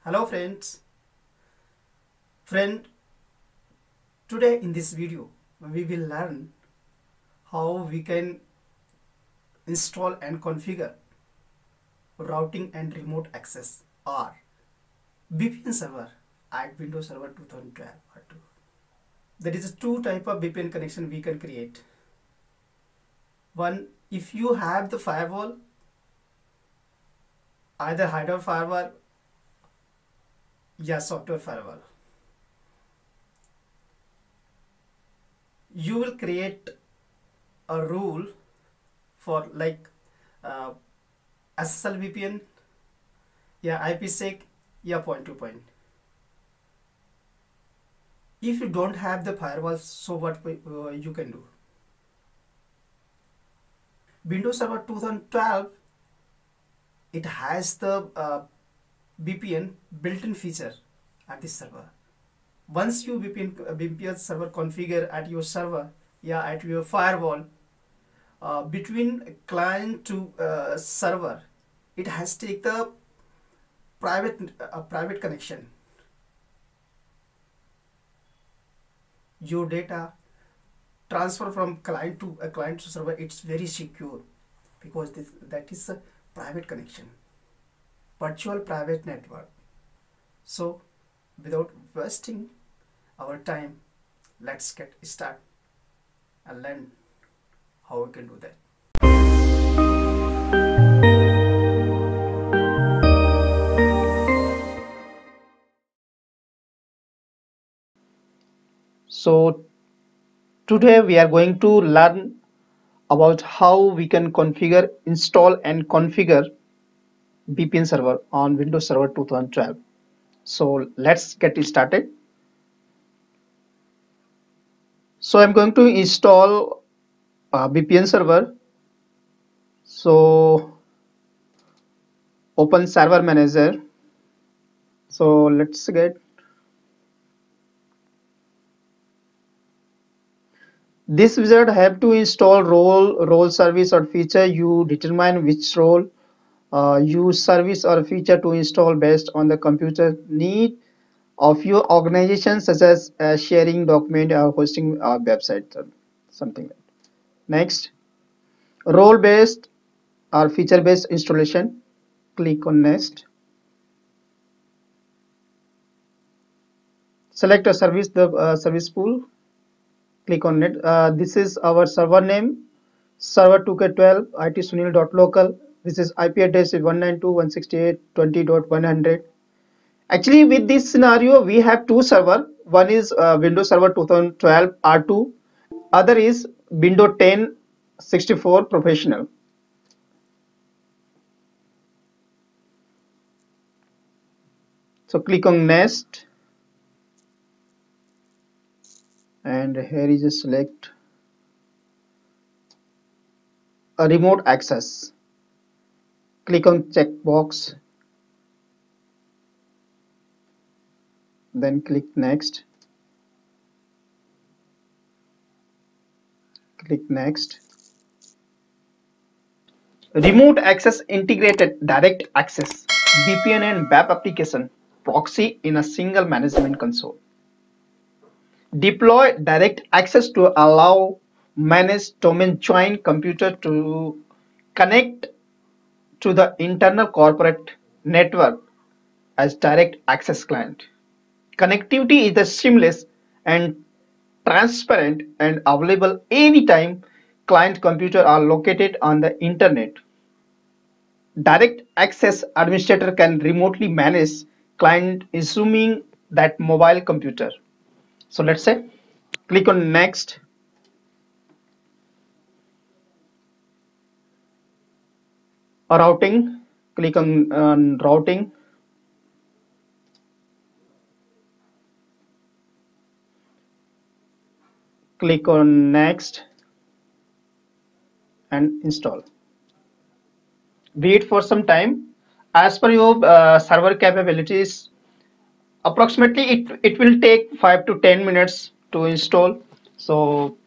Hello friend, today in this video we will learn how we can install and configure routing and remote access or VPN server at Windows Server 2012 or 2. There is two type of VPN connection we can create. One, if you have the firewall, either hardware firewall or software firewall, you will create a rule for like SSL VPN, IPsec, point to point. If you don't have the firewall, so what you can do? Windows Server 2012, it has the VPN built-in feature at this server. Once you VPN server configure at your server, at your firewall, between client to server, it has to take the private connection. Your data transfer from client to server, it's very secure because that is a private connection, virtual private network. So without wasting our time, let's get started and learn how we can do that. So today we are going to learn about how we can install and configure VPN server on Windows Server 2012. So let's get started. So I'm going to install VPN server. So open server manager. So let's get this wizard. Have to install role service or feature. You determine which role use service or feature to install based on the computer need of your organization, such as sharing document or hosting a website or something like that. Next, role based or feature based installation. Click on next. Select a service, the service pool. Click on it. This is our server name, server 2K12 itsunil.local. This is IP address is 192.168.20.100. Actually, with this scenario, we have two server. One is Windows Server 2012 R2. Other is Windows 10 64 Professional. So click on next, and here is a select a remote access. Click on checkbox, then click next. Click next. Remote access integrated direct access, VPN and web application proxy in a single management console. Deploy direct access to allow manage domain join computer to connect to the internal corporate network as direct access client. Connectivity is the seamless and transparent and available anytime client computer are located on the internet. Direct access administrator can remotely manage client assuming that mobile computer. So let's say click on next. Routing, click on routing. Click on next and install. Wait for some time. As per your server capabilities, approximately it will take 5 to 10 minutes to install. So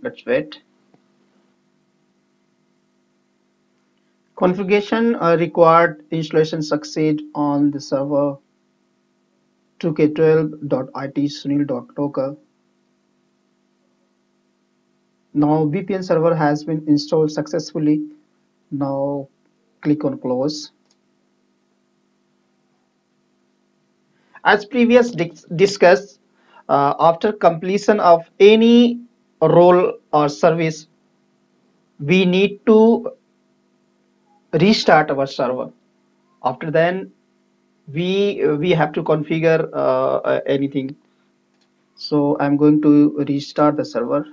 let's wait. Configuration required installation succeed on the server 2k12.it/sunil.local. Now VPN server has been installed successfully. Now click on close. As previously discussed, after completion of any role or service, we need to restart our server. After then, we have to configure anything. So I'm going to restart the server.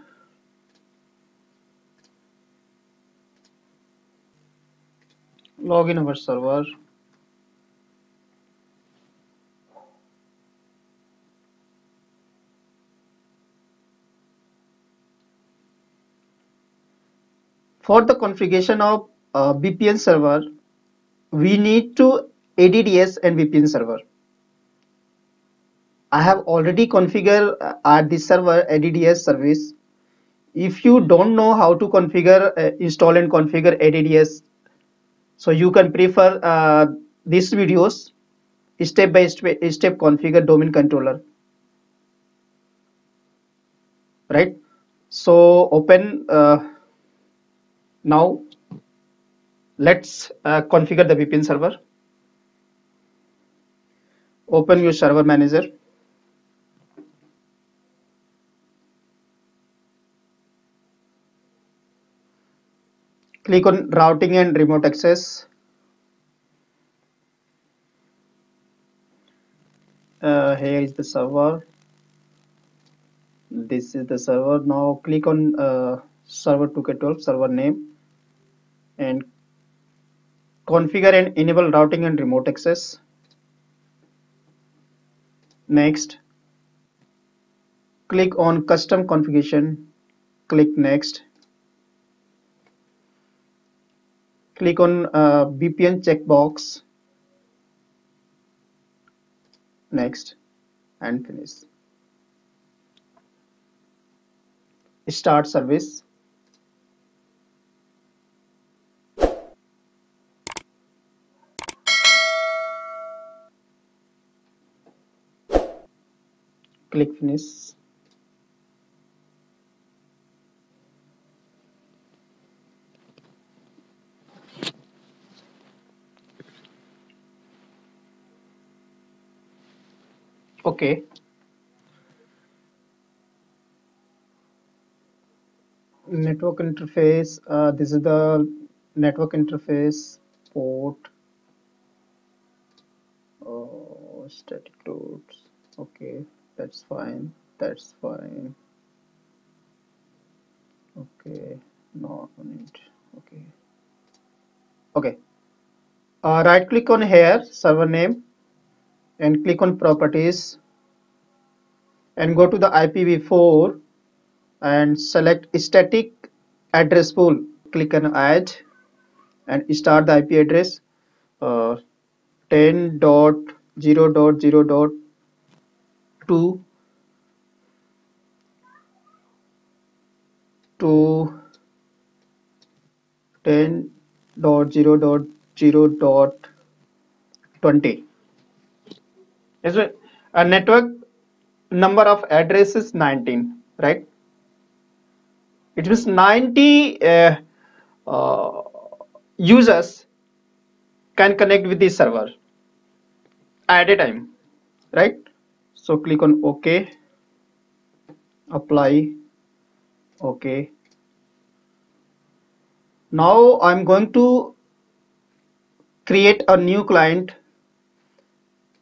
Log in our server. For the configuration of VPN server, we need to ADDS and VPN server. I have already configured at the server ADDS service. If you don't know how to configure, install and configure ADDS, so you can prefer these videos step by step configure domain controller, right? So open now. Let's configure the VPN server. Open your server manager. Click on routing and remote access. Here is the server. This is the server. Now click on server 2k12 server name and configure and enable routing and remote access. Next, click on custom configuration. Click next. Click on VPN checkbox. Next and finish. Start service. Click finish. Okay. Network interface. This is the network interface port. Oh, static routes. Okay, that's fine. That's fine. Okay, not on it. Okay. Okay. Right click on here, server name, and click on properties and go to the IPv4 and select static address pool. Click on add and start the IP address 10.0.0.2 to 10.0.0.20. Is it a network number of addresses 19, right? It means 90 uh, users can connect with this server at a time, right? So click on OK, apply, OK. Now I'm going to create a new client,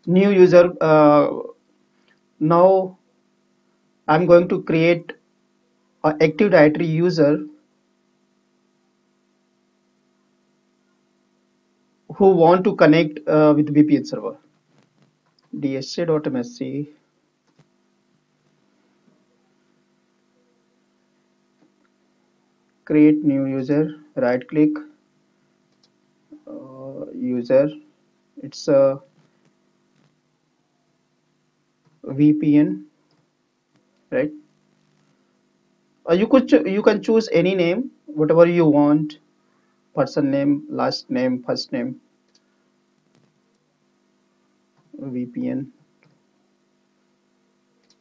new user. Now I'm going to create an Active Directory user who want to connect with VPN server. DSA.msc. Create new user. Right click, user. It's a VPN, right? You can choose any name, whatever you want. person name, last name, first name, VPN.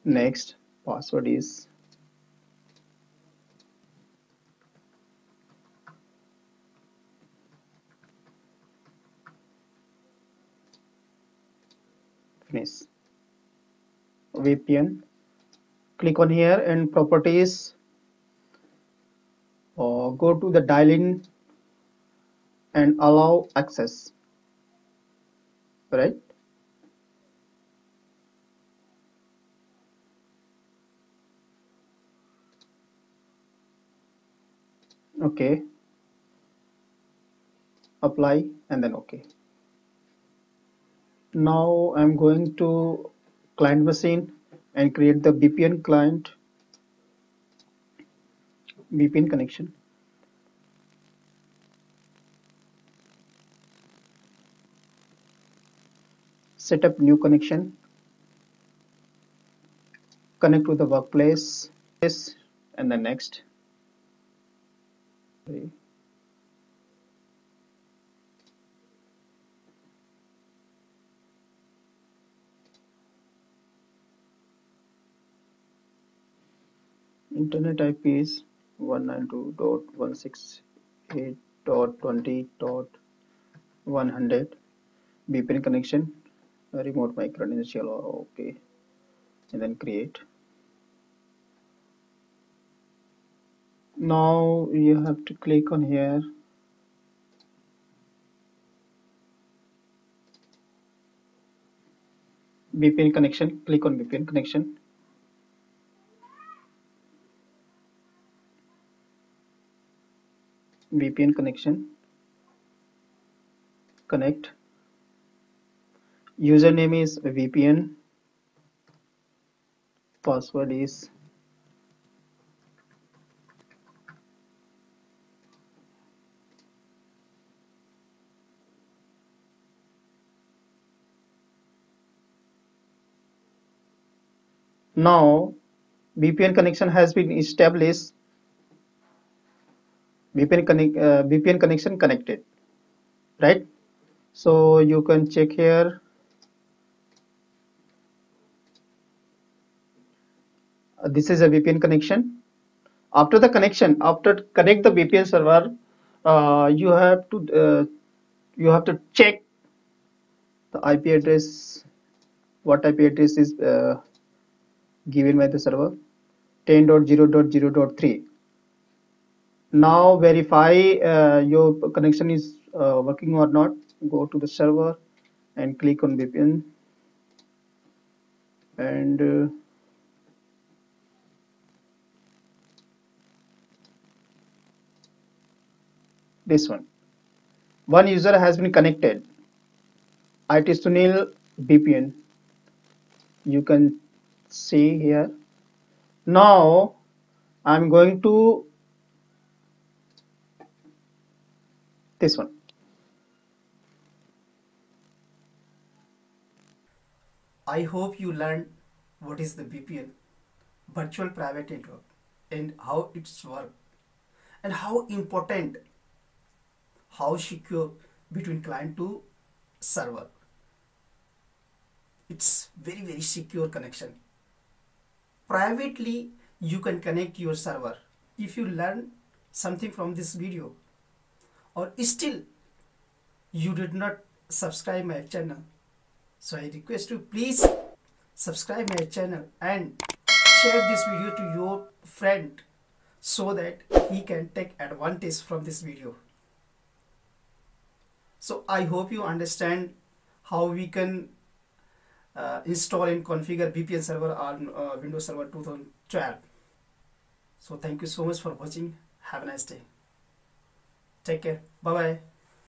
Next, password is finish. VPN. Click on here and properties, or go to the dial-in and allow access, right? Okay, apply and then okay. Now I'm going to client machine and create the VPN client, VPN connection. Set up new connection, connect to the workplace, and then next. Internet IP is 192.168.20.100. VPN connection, remote my credential, okay, and then create. Now you have to click on here, VPN connection, click on VPN connection. VPN connection, connect. Username is VPN, password is now VPN connection has been established. VPN connection connected, right? So you can check here. This is a VPN connection. After the connection, after connect the VPN server, you have to check the IP address. What IP address is given by the server? 10.0.0.3. Now verify your connection is working or not. Go to the server and click on VPN and this one user has been connected. IT Sunil VPN, you can see here. Now I'm going to this one. I hope you learned what is the VPN, virtual private network, and how it's work, and how important, how secure between client to server. It's very secure connection. Privately, you can connect your server. If you learn something from this video, or still you did not subscribe my channel, so I request you please subscribe my channel and share this video to your friend so that he can take advantage from this video. So I hope you understand how we can install and configure VPN server on Windows Server 2012. So thank you so much for watching. Have a nice day. Take care. Bye bye.